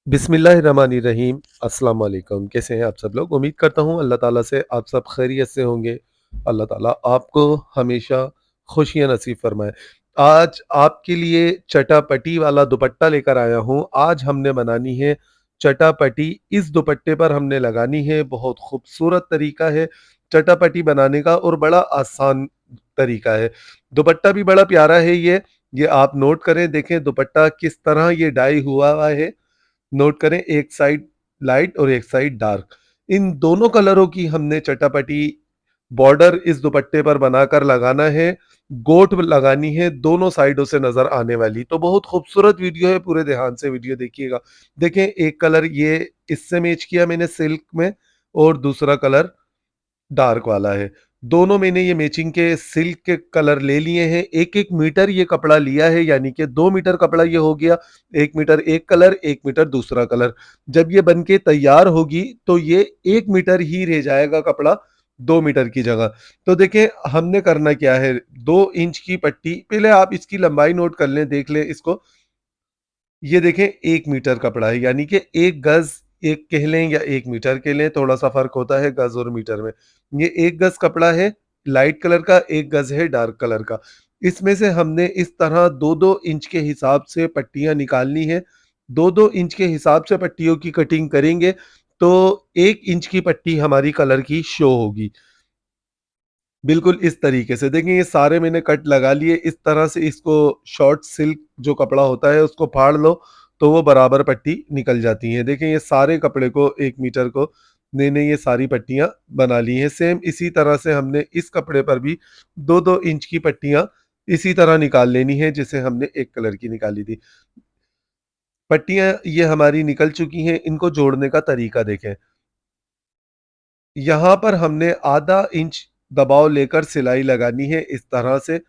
बिस्मिल्लाहिर्रहमानिर्रहीम। अस्सलाम वालेकुम। कैसे हैं आप सब लोग? उम्मीद करता हूँ अल्लाह ताला से आप सब खैरियत से होंगे। अल्लाह ताला आपको हमेशा खुशियाँ नसीब फरमाए। आज आपके लिए चटापटी वाला दुपट्टा लेकर आया हूँ। आज हमने बनानी है चटापटी। इस दुपट्टे पर हमने लगानी है, बहुत खूबसूरत तरीका है चटापटी बनाने का और बड़ा आसान तरीका है। दुपट्टा भी बड़ा प्यारा है ये आप नोट करें, देखें दुपट्टा किस तरह ये डाई हुआ हुआ है। नोट करें, एक साइड लाइट और एक साइड डार्क। इन दोनों कलरों की हमने चटापटी बॉर्डर इस दुपट्टे पर बनाकर लगाना है। गोट लगानी है दोनों साइडों से नजर आने वाली। तो बहुत खूबसूरत वीडियो है, पूरे ध्यान से वीडियो देखिएगा। देखें, एक कलर ये इससे मैच किया मैंने सिल्क में और दूसरा कलर डार्क वाला है। दोनों मैंने ये मैचिंग के सिल्क के कलर ले लिए हैं। 1-1 मीटर ये कपड़ा लिया है, यानी कि 2 मीटर कपड़ा ये हो गया। 1 मीटर एक कलर, 1 मीटर दूसरा कलर। जब ये बन के तैयार होगी तो ये 1 मीटर ही रह जाएगा कपड़ा 2 मीटर की जगह। तो देखिए हमने करना क्या है, 2 इंच की पट्टी, पहले आप इसकी लंबाई नोट कर लें, देख लें इसको। ये देखें 1 मीटर कपड़ा है, यानी कि 1 गज एक कह लें या 1 मीटर कह लें, थोड़ा-सा फ़र्क होता है गज और मीटर में। ये 1 गज कपड़ा है लाइट कलर का, 1 गज है डार्क कलर का। इसमें से हमने इस तरह 2-2 इंच के हिसाब से पट्टियाँ निकालनी है। 2-2 इंच के हिसाब से पट्टियों की कटिंग करेंगे तो 1 इंच की पट्टी हमारी कलर की शो होगी। बिल्कुल इस तरीके से देखिए, ये सारे मैंने कट लगा लिए। इस तरह से इसको शॉर्ट सिल्क जो कपड़ा होता है उसको फाड़ लो तो वो बराबर पट्टी निकल जाती है। देखिए ये सारे कपड़े को 1 मीटर को मैंने ये सारी पट्टियाँ बना ली हैं। सेम इसी तरह से हमने इस कपड़े पर भी 2-2 इंच की पट्टियाँ इसी तरह निकाल लेनी है जैसे हमने एक कलर की निकाली थी। पट्टियाँ ये हमारी निकल चुकी हैं, इनको जोड़ने का तरीका देखें। यहाँ पर हमने आधा इंच दबाव लेकर सिलाई लगानी है इस तरह से।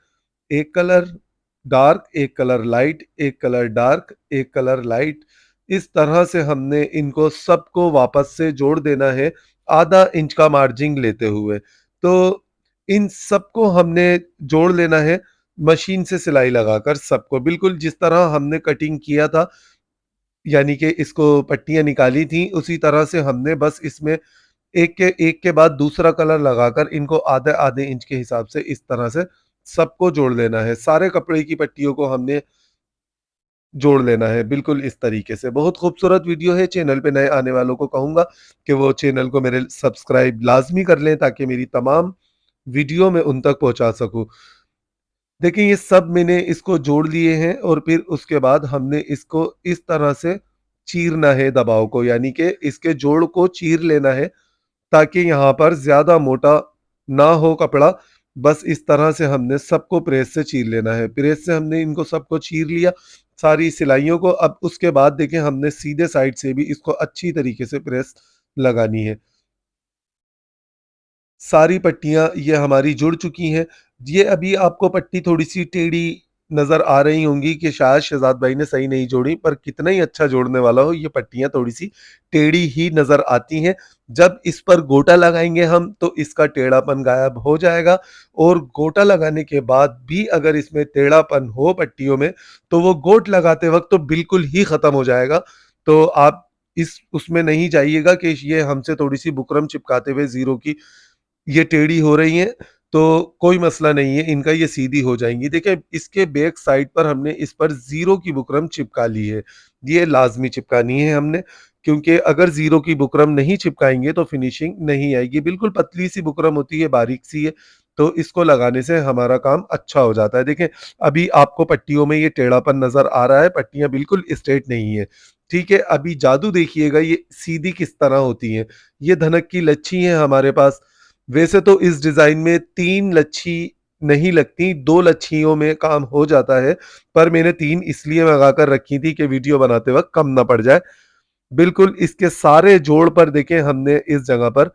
एक कलर डार्क, एक कलर लाइट, एक कलर डार्क, एक कलर लाइट। इस तरह से हमने इनको सबको वापस से जोड़ देना है आधा इंच का मार्जिन लेते हुए। तो इन सबको हमने जोड़ लेना है मशीन से सिलाई लगाकर सबको, बिल्कुल जिस तरह हमने कटिंग किया था, यानी कि इसको पट्टियाँ निकाली थी उसी तरह से हमने बस इसमें एक के बाद दूसरा कलर लगाकर इनको आधे-आधे इंच के हिसाब से इस तरह से सबको जोड़ लेना है। सारे कपड़े की पट्टियों को हमने जोड़ लेना है, बिल्कुल इस तरीके से। बहुत खूबसूरत वीडियो है, चैनल पे नए आने वालों को कहूँगा कि वो चैनल को मेरे सब्सक्राइब लाज़मी कर लें ताकि मेरी तमाम वीडियो मैं उन तक पहुँचा सकूँ। देखिए ये सब मैंने इसको जोड़ लिए हैं और फिर उसके बाद हमने इसको इस तरह से चीरना है दबाव को, यानी कि इसके जोड़ को चीर लेना है ताकि यहाँ पर ज़्यादा मोटा ना हो कपड़ा। बस इस तरह से हमने सबको प्रेस से चीर लेना है। प्रेस से हमने इनको सबको चीर लिया, सारी सिलाइयों को। अब उसके बाद देखिए हमने सीधे साइड से भी इसको अच्छी तरीके से प्रेस लगानी है। सारी पट्टियाँ ये हमारी जुड़ चुकी हैं। ये अभी आपको पट्टी थोड़ी-सी टेढ़ी नज़र आ रही होंगी कि शायद शहज़ाद भाई ने सही नहीं जोड़ी, पर कितना ही अच्छा जोड़ने वाला हो, ये पट्टियाँ थोड़ी-सी टेढ़ी ही नज़र आती हैं। जब इस पर गोटा लगाएँगे हम, तो इसका टेढ़ापन गायब हो जाएगा और गोटा लगाने के बाद भी अगर इसमें टेढ़ापन हो पट्टियों में, तो वो गोट लगाते वक़्त तो बिल्कुल ही ख़त्म हो जाएगा। तो आप इस उसमें नहीं जाइएगा कि ये हमसे थोड़ी-सी बुकरम चिपकाते हुए ज़ीरो की ये टेढ़ी हो रही हैं, तो कोई मसला नहीं है, इनका ये सीधी हो जाएँगी। देखिए, इसके बैक साइड पर हमने इस पर ज़ीरो की बुकरम चिपका ली है। ये लाज़मी चिपकानी है हमने, क्योंकि अगर ज़ीरो की बुकरम नहीं चिपकाएँगे तो फिनिशिंग नहीं आएगी। बिल्कुल पतली-सी बुकरम होती है, बारीक-सी है, तो इसको लगाने से हमारा काम अच्छा हो जाता है। देखें, अभी आपको पट्टियों में ये टेढ़ापन नज़र आ रहा है, पट्टियाँ बिल्कुल स्ट्रेट नहीं है। ठीक है, अभी जादू देखिएगा ये सीधी किस तरह होती हैं। ये धनक की लच्छी है हमारे पास। वैसे तो इस डिज़ाइन में 3 लच्छी नहीं लगती, 2 लच्छियों में काम हो जाता है, पर मैंने 3 इसलिए मँगा कर रखी थी कि वीडियो बनाते वक़्त कम ना पड़ जाए। बिल्कुल इसके सारे जोड़ पर देखें हमने इस जगह पर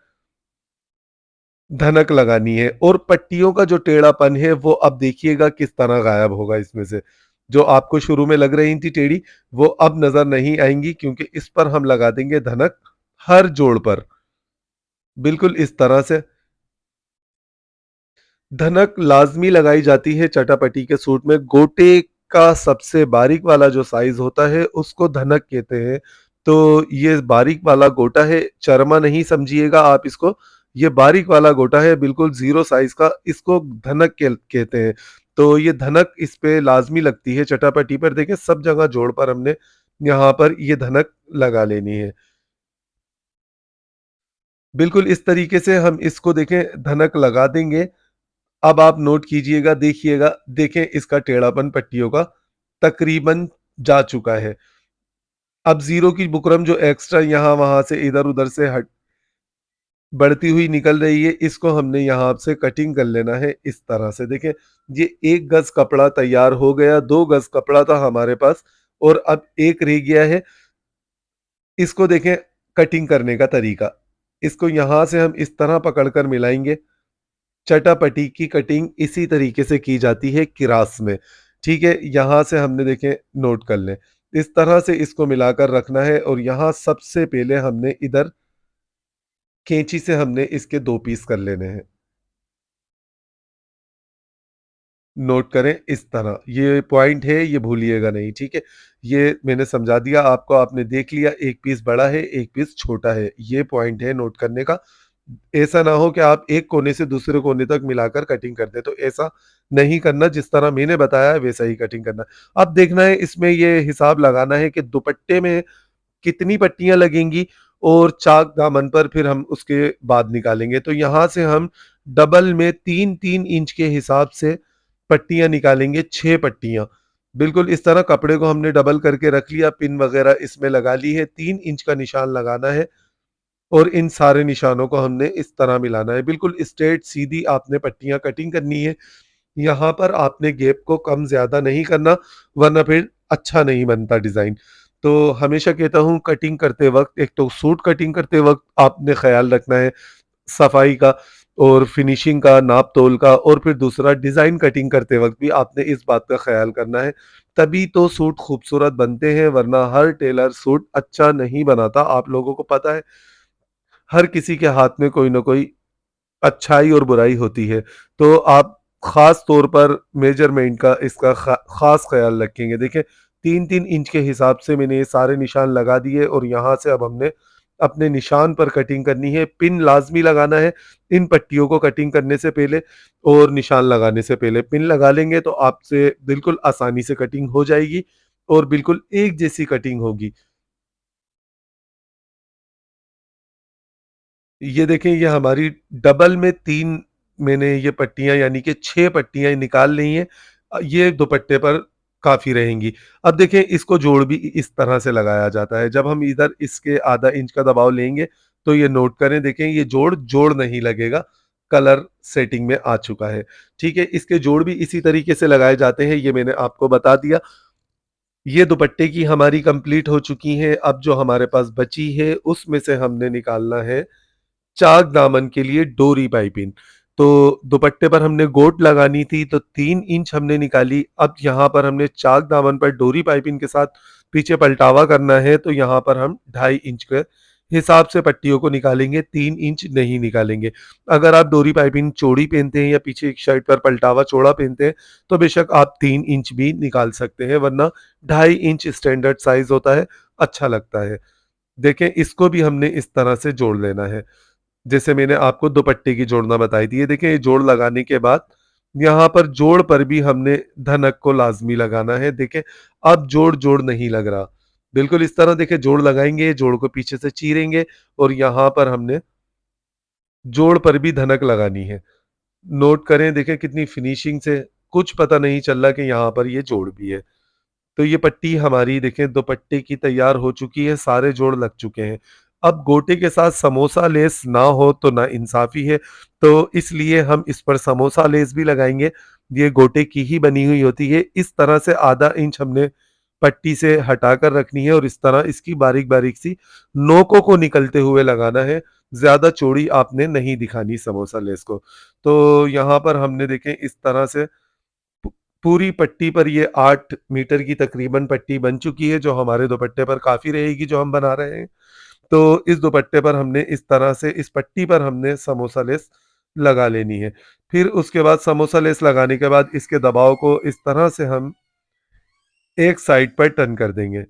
धनक लगानी है और पट्टियों का जो टेढ़ापन है वो अब देखिएगा किस तरह गायब होगा इसमें से। जो आपको शुरू में लग रही थी टेढ़ी, वो अब नज़र नहीं आएँगी क्योंकि इस पर हम लगा देंगे धनक हर जोड़ पर। बिल्कुल इस तरह से धनक लाज़मी लगाई जाती है चटापटी के सूट में। गोटे का सबसे बारीक वाला जो साइज़ होता है उसको धनक कहते हैं। तो ये बारीक वाला गोटा है, चरमा नहीं समझिएगा आप इसको, ये बारीक वाला गोटा है बिल्कुल ज़ीरो साइज़ का, इसको धनक कहते हैं। तो ये धनक इस पे लाज़मी लगती है चटापटी पर, देखें सब जगह जोड़ पर हमने यहाँ पर ये धनक लगा लेनी है। बिल्कुल इस तरीके से हम इसको देखें धनक लगा देंगे। अब आप नोट कीजिएगा, देखिएगा, देखें इसका टेढ़ापन पट्टियों का तकरीबन जा चुका है। अब ज़ीरो की बुकरम जो एक्स्ट्रा यहाँ-वहाँ से इधर-उधर से हट बढ़ती हुई निकल रही है, इसको हमने यहाँ से कटिंग कर लेना है इस तरह से। देखें, ये 1 गज़ कपड़ा तैयार हो गया, 2 गज़ कपड़ा था हमारे पास और अब 1 रह गया है। इसको देखें कटिंग करने का तरीका। इसको यहाँ से हम इस तरह पकड़कर मिलाएँगे। चटापटी की कटिंग इसी तरीके से की जाती है किरास में, ठीक है? यहाँ से हमने देखें नोट कर लें। इस तरह से इसको मिलाकर रखना है और यहाँ सबसे पहले हमने इधर कैंची से हमने इसके 2 पीस कर लेने हैं। नोट करें इस तरह, ये पॉइंट है, ये भूलिएगा नहीं, ठीक है? ये मैंने समझा दिया आपको, आपने देख लिया, 1 पीस बड़ा है, 1 पीस छोटा है, ये पॉइंट है नोट करने का। ऐसा ना हो कि आप एक कोने से दूसरे कोने तक मिलाकर कटिंग कर दें, तो ऐसा नहीं करना, जिस तरह मैंने बताया है वैसा ही कटिंग करना। अब देखना है, इसमें ये हिसाब लगाना है कि दुपट्टे में कितनी पट्टियाँ लगेंगी और चाक दामन पर फिर हम उसके बाद निकालेंगे। तो यहाँ से हम डबल में 3-3 इंच के हिसाब से पट्टियाँ निकालेंगे, 6 पट्टियाँ। बिल्कुल इस तरह कपड़े को हमने डबल करके रख लिया, पिन वगैरह इसमें लगा ली है, 3 इंच का निशान लगाना है और इन सारे निशानों को हमने इस तरह मिलाना है। बिल्कुल स्ट्रेट सीधी आपने पट्टियाँ कटिंग करनी है। यहाँ पर आपने गैप को कम ज़्यादा नहीं करना, वरना फिर अच्छा नहीं बनता डिज़ाइन। तो हमेशा कहता हूँ कटिंग करते वक़्त, एक तो सूट कटिंग करते वक़्त आपने ख़्याल रखना है सफाई का और फिनिशिंग का, नाप-तोल का, और फिर दूसरा डिज़ाइन कटिंग करते वक़्त भी आपने इस बात का ख़्याल करना है। तभी तो सूट खूबसूरत बनते हैं, वरना हर टेलर सूट अच्छा नहीं बनाता। आप लोगों को पता है, हर किसी के हाथ में कोई न कोई अच्छाई और बुराई होती है। तो आप ख़ास तौर पर मेज़रमेंट का इसका ख़ास ख़्याल रखेंगे। देखिए 3-3 इंच के हिसाब से मैंने ये सारे निशान लगा दिए और यहाँ से अब हमने अपने निशान पर कटिंग करनी है। पिन लाज़मी लगाना है इन पट्टियों को कटिंग करने से पहले और निशान लगाने से पहले। पिन लगा लेंगे तो आपसे बिल्कुल आसानी से कटिंग हो जाएगी और बिल्कुल एक जैसी कटिंग होगी। ये देखें, ये हमारी डबल में 3 मैंने ये पट्टियाँ यानी कि 6 पट्टियाँ निकाल ली हैं। ये दुपट्टे पर काफ़ी रहेंगी। अब देखें, इसको जोड़ भी इस तरह से लगाया जाता है। जब हम इधर इसके आधा इंच का दबाव लेंगे तो ये नोट करें, देखें ये जोड़ नहीं लगेगा, कलर सेटिंग में आ चुका है। ठीक है? इसके जोड़ भी इसी तरीके से लगाए जाते हैं, ये मैंने आपको बता दिया। ये दुपट्टे की हमारी कंप्लीट हो चुकी हैं। अब जो हमारे पास बची है उसमें से हमने निकालना है चाक दामन के लिए डोरी पाइपिंग। तो दुपट्टे पर हमने गोट लगानी थी, तो 3 इंच हमने निकाली। अब यहाँ पर हमने चाक दामन पर डोरी पाइपिंग के साथ पीछे पलटावा करना है, तो यहाँ पर हम 2.5 इंच के हिसाब से पट्टियों को निकालेंगे, 3 इंच नहीं निकालेंगे। अगर आप डोरी पाइपिंग चौड़ी पहनते हैं या पीछे एक शर्ट पर पलटावा चौड़ा पहनते हैं, तो बेशक आप 3 इंच भी निकाल सकते हैं, वरना 2.5 इंच स्टैंडर्ड साइज़ होता है, अच्छा लगता है। देखें, इसको भी हमने इस तरह से जोड़ लेना है। जैसे मैंने आपको दुपट्टे की जोड़ना बताई थी। ये देखिए, ये जोड़ लगाने के बाद यहाँ पर जोड़ पर भी हमने धनक को लाज़मी लगाना है। देखें, अब जोड़ नहीं लग रहा। बिल्कुल इस तरह देखिए जोड़ लगाएँगे, जोड़ को पीछे से चीरेंगे और यहाँ पर हमने जोड़ पर भी धनक लगानी है। नोट करें, देखें कितनी फिनिशिंग से, कुछ पता नहीं चल रहा कि यहाँ पर ये जोड़ भी है। तो ये पट्टी हमारी देखें दुपट्टे की तैयार हो चुकी है, सारे जोड़ लग चुके हैं। अब गोटे के साथ समोसा लेस ना हो तो नाइंसाफ़ी है, तो इसलिए हम इस पर समोसा लेस भी लगाएँगे। ये गोटे की ही बनी हुई होती है। इस तरह से आधा इंच हमने पट्टी से हटाकर रखनी है और इस तरह इसकी बारीक-बारीक सी नोकों को निकलते हुए लगाना है। ज़्यादा चौड़ी आपने नहीं दिखानी समोसा लेस को। तो यहाँ पर हमने देखें इस तरह से पू पूरी पट्टी पर ये 8 मीटर की तकरीबन पट्टी बन चुकी है, जो हमारे दुपट्टे पर काफ़ी रहेगी जो हम बना रहे हैं। तो इस दुपट्टे पर हमने इस तरह से इस पट्टी पर हमने समोसा लेस लगा लेनी है। फिर उसके बाद समोसा लेस लगाने के बाद इसके दबाव को इस तरह से हम एक साइड पर टर्न कर देंगे।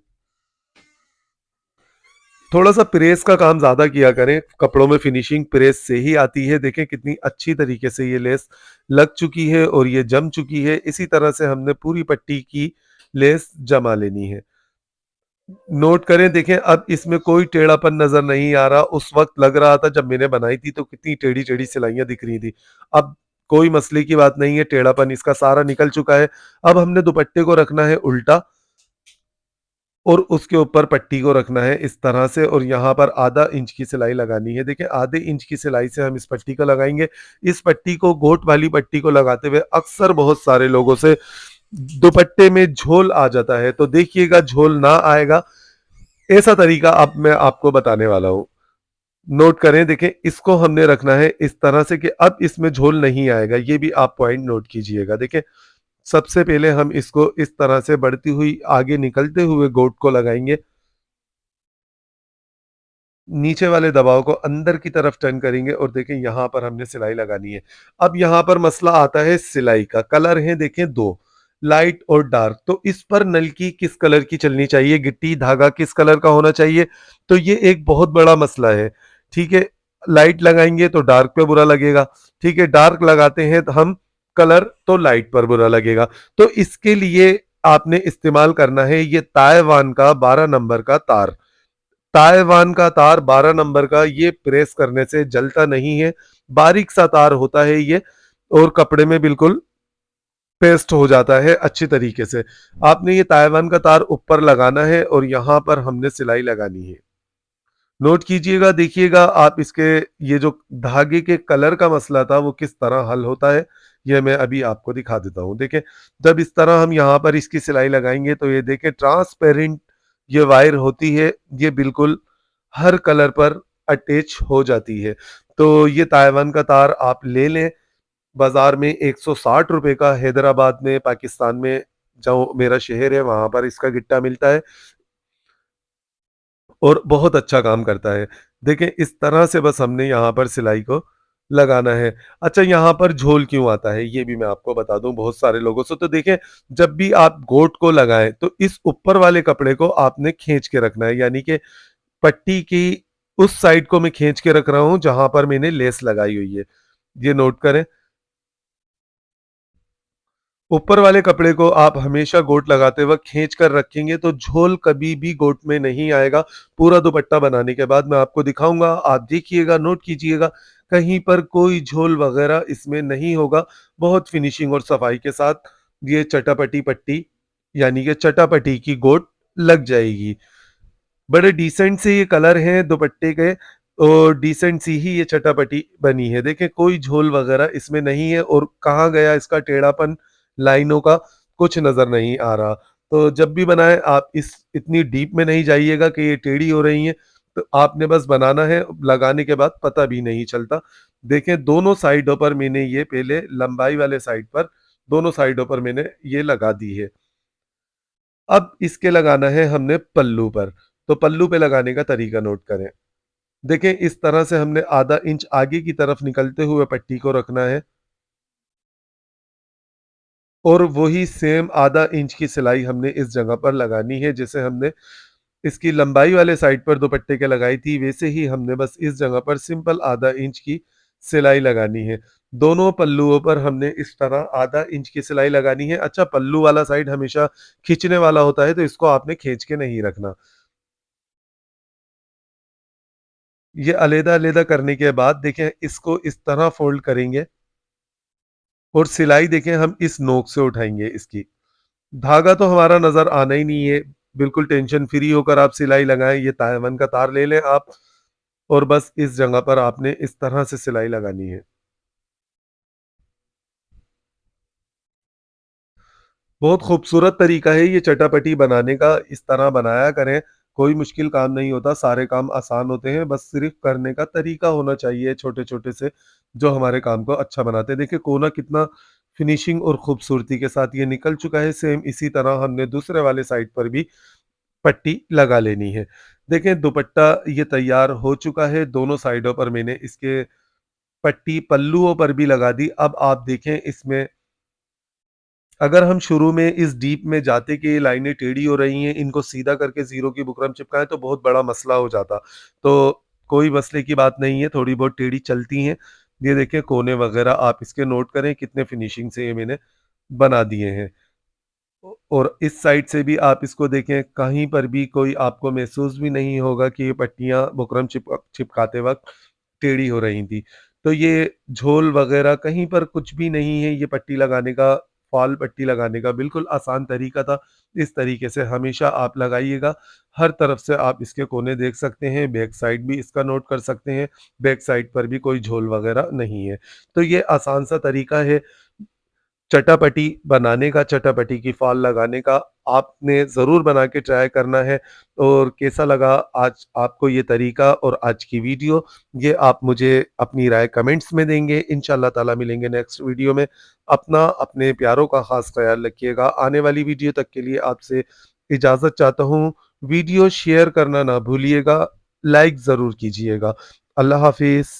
थोड़ा-सा प्रेस का काम ज़्यादा किया करें, कपड़ों में फिनिशिंग प्रेस से ही आती है। देखें कितनी अच्छी तरीके से ये लेस लग चुकी है और ये जम चुकी है। इसी तरह से हमने पूरी पट्टी की लेस जमा लेनी है। नोट करें देखें अब इसमें कोई टेढ़ापन नज़र नहीं आ रहा, उस वक़्त लग रहा था जब मैंने बनाई थी तो कितनी टेढ़ी-टेढ़ी सिलाइयाँ दिख रही थी। अब कोई मसले की बात नहीं है, टेढ़ापन इसका सारा निकल चुका है। अब हमने दुपट्टे को रखना है उल्टा और उसके ऊपर पट्टी को रखना है इस तरह से और यहाँ पर आधा इंच की सिलाई लगानी है। देखिए आधे इंच की सिलाई से हम इस पट्टी को लगाएँगे। इस पट्टी को गोट वाली पट्टी को लगाते हुए अक्सर बहुत सारे लोगों से दुपट्टे में झोल आ जाता है, तो देखिएगा झोल ना आएगा, ऐसा तरीका अब मैं आपको बताने वाला हूँ। नोट करें देखें इसको हमने रखना है इस तरह से कि अब इसमें झोल नहीं आएगा, ये भी आप पॉइंट नोट कीजिएगा। देखें सबसे पहले हम इसको इस तरह से बढ़ती हुई आगे निकलते हुए गोट को लगाएँगे। नीचे वाले दबाव को अंदर की तरफ टर्न करेंगे और देखें यहाँ पर हमने सिलाई लगानी है। अब यहाँ पर मसला आता है सिलाई का, कलर है देखें 2 लाइट और डार्क, तो इस पर नलकी किस कलर की चलनी चाहिए, गिट्टी धागा किस कलर का होना चाहिए, तो ये एक बहुत बड़ा मसला है। ठीक है, लाइट लगाएंगे तो डार्क पे बुरा लगेगा, ठीक है, डार्क लगाते हैं तो हम कलर तो लाइट पर बुरा लगेगा। तो इसके लिए आपने इस्तेमाल करना है ये ताइवान का 12 नंबर का तार। ताइवान का तार 12 नंबर का, ये प्रेस करने से जलता नहीं है, बारीक सा तार होता है ये और कपड़े में बिल्कुल पेस्ट हो जाता है अच्छी तरीके से। आपने ये ताइवान का तार ऊपर लगाना है और यहाँ पर हमने सिलाई लगानी है। नोट कीजिएगा, देखिएगा आप इसके ये जो धागे के कलर का मसला था वो किस तरह हल होता है, ये मैं अभी आपको दिखा देता हूँ। देखें, जब इस तरह हम यहाँ पर इसकी सिलाई लगाएँगे तो ये देखें ट्रांसपेरेंट ये वायर होती है, ये बिल्कुल हर कलर पर अटैच हो जाती है। तो ये ताइवान का तार आप ले लें, बाज़ार में ₹160 का, हैदराबाद में, पाकिस्तान में जो मेरा शहर है वहाँ पर इसका गिट्टा मिलता है और बहुत अच्छा काम करता है। देखें इस तरह से बस हमने यहाँ पर सिलाई को लगाना है। अच्छा यहाँ पर झोल क्यों आता है ये भी मैं आपको बता दूँ बहुत सारे लोगों से। तो देखें जब भी आप गोट को लगाएँ तो इस ऊपर वाले कपड़े को आपने खींच के रखना है, यानी कि पट्टी की उस साइड को मैं खींच के रख रहा हूँ जहाँ पर मैंने लेस लगाई हुई है। ये नोट करें। ऊपर वाले कपड़े को आप हमेशा गोट लगाते वक़्त खींच कर रखेंगे तो झोल कभी भी गोट में नहीं आएगा। पूरा दुपट्टा बनाने के बाद मैं आपको दिखाऊँगा, आप देखिएगा, नोट कीजिएगा, कहीं पर कोई झोल वग़ैरह इसमें नहीं होगा। बहुत फिनिशिंग और सफाई के साथ ये चटापटी पट्टी यानी कि चटापटी की गोट लग जाएगी। बड़े डिसेंट से ये कलर हैं दुपट्टे के और डिसेंट सी ही ये चटापटी बनी है। देखें कोई झोल वगैरह इसमें नहीं है और कहाँ गया इसका टेढ़ापन लाइनों का, कुछ नज़र नहीं आ रहा। तो जब भी बनाएँ आप इस इतनी डीप में नहीं जाइएगा कि ये टेढ़ी हो रही हैं, तो आपने बस बनाना है, लगाने के बाद पता भी नहीं चलता। देखें दोनों साइडों पर मैंने ये पहले लंबाई वाले साइड पर, दोनों साइडों पर मैंने ये लगा दी है। अब इसके लगाना है हमने पल्लू पर, तो पल्लू पे लगाने का तरीका नोट करें। देखें इस तरह से हमने आधा इंच आगे की तरफ निकलते हुए पट्टी को रखना है और वही सेम आधा इंच की सिलाई हमने इस जगह पर लगानी है जैसे हमने इसकी लंबाई वाले साइड पर दुपट्टे के लगाई थी, वैसे ही हमने बस इस जगह पर सिंपल आधा इंच की सिलाई लगानी है। दोनों पल्लुओं पर हमने इस तरह आधा इंच की सिलाई लगानी है। अच्छा पल्लू वाला साइड हमेशा खींचने वाला होता है तो इसको आपने खींच के नहीं रखना। ये अलग-अलग करने के बाद देखें इसको इस तरह फ़ोल्ड करेंगे और सिलाई देखें हम इस नोक से उठाएँगे इसकी। धागा तो हमारा नज़र आना ही नहीं है, बिल्कुल टेंशन फ्री होकर आप सिलाई लगाएँ, ये ताइवान का तार ले लें आप और बस इस जगह पर आपने इस तरह से सिलाई लगानी है। बहुत खूबसूरत तरीका है ये चटापटी बनाने का, इस तरह बनाया करें, कोई मुश्किल काम नहीं होता, सारे काम आसान होते हैं, बस सिर्फ़ करने का तरीका होना चाहिए छोटे-छोटे से, जो हमारे काम को अच्छा बनाते हैं। देखिए कोना कितना फिनिशिंग और खूबसूरती के साथ ये निकल चुका है, सेम इसी तरह हमने दूसरे वाले साइड पर भी पट्टी लगा लेनी है। देखें दुपट्टा ये तैयार हो चुका है, दोनों साइडों पर मैंने इसके पट्टी पल्लुओं पर भी लगा दी। अब आप देखें इसमें अगर हम शुरू में इस डीप में जाते कि ये लाइनें टेढ़ी हो रही हैं, इनको सीधा करके ज़ीरो की बुकरम चिपकाएँ तो बहुत बड़ा मसला हो जाता। तो कोई मसले की बात नहीं है, थोड़ी बहुत टेढ़ी चलती हैं। ये देखिए कोने वगैरह आप इसके नोट करें कितने फिनिशिंग से ये मैंने बना दिए हैं। और इस साइड से भी आप इसको देखें, कहीं पर भी कोई आपको महसूस भी नहीं होगा कि ये पट्टियाँ बुकरम चिपकाते वक़्त टेढ़ी हो रही थी। तो ये झोल वग़ैरह कहीं पर कुछ भी नहीं है, ये पट्टी लगाने का, फ़ॉल पट्टी लगाने का बिल्कुल आसान तरीका था। इस तरीके से हमेशा आप लगाइएगा। हर तरफ से आप इसके कोने देख सकते हैं, बैक साइड भी इसका नोट कर सकते हैं, बैक साइड पर भी कोई झोल वग़ैरह नहीं है। तो ये आसान सा तरीका है चटापटी बनाने का, चटापटी की फ़ॉल लगाने का। आपने ज़रूर बना के ट्राई करना है और कैसा लगा आज आपको ये तरीका और आज की वीडियो, ये आप मुझे अपनी राय कमेंट्स में देंगे। इंशाअल्लाह ताला मिलेंगे नेक्स्ट वीडियो में। अपना, अपने प्यारों का ख़ास ख़्याल रखिएगा। आने वाली वीडियो तक के लिए आपसे इजाज़त चाहता हूँ। वीडियो शेयर करना ना भूलिएगा, लाइक ज़रूर कीजिएगा। अल्लाह हाफ़िज़।